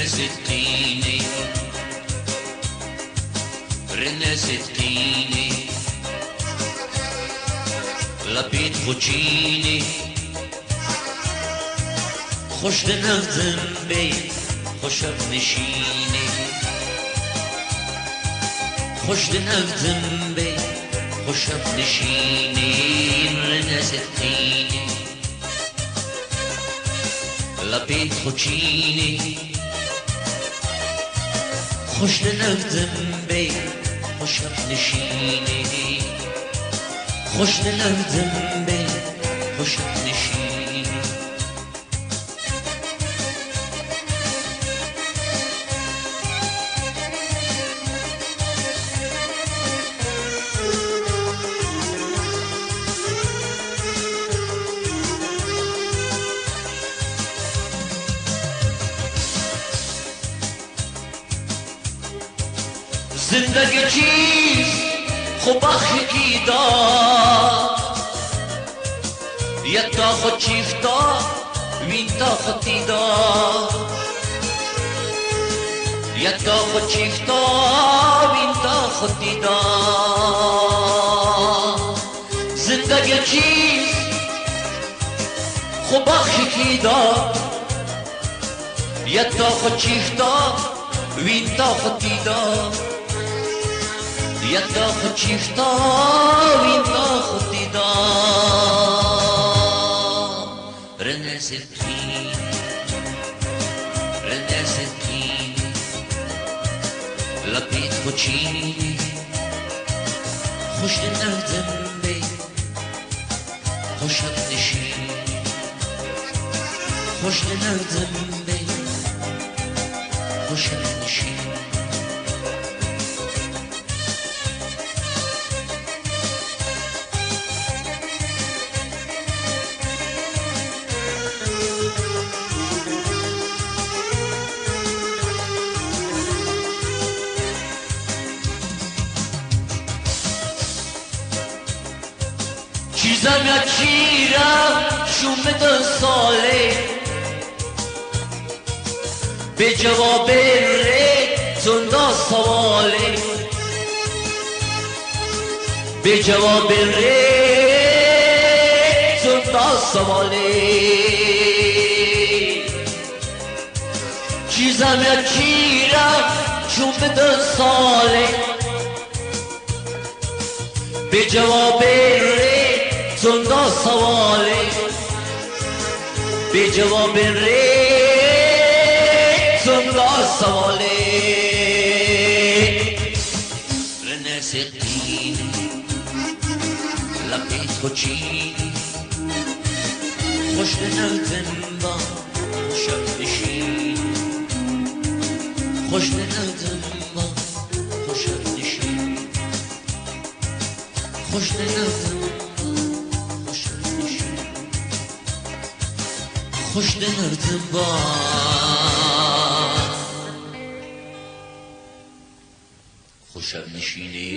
Renesettini, Renesettini, لپید خوچینی خوش دنفتم بی خوشم نشینی خوش دنفتم بی خوشم نشینی رنزتینی لپید خوچینی خوش دنفتم بی خوشم نشینی خوش دلم به خوشم نشینی زندگی چیست خوب آخی داد یک تا خود چیفتا وین تا خودی داد یک تا خود چیفتا وین تا خودی داد زندگی چیست خوب آخی داد یک تا خود چیفتا وین تا خودی داد یک تا خود چیفتا وین تا خودی داد رنزتین رنزتین لپید خوچینی خوش دنفتم بی خوشم نشینی خوش دنفتم بی خوشم نشینی چیزم یا چیرم شوم 2 ساله به جواب زنده سواله به جواب زنده سواله چیزم یا چیرم شوم 2 ساله به جواب زنده سواله به جواب زنده سواله رنزتین لپید خوچینی خوش دنفتم با خوشم نشینی خوش دنفتم با خوشم نشینی خوش دنفتم خوش دنفتم با خوشم نشینی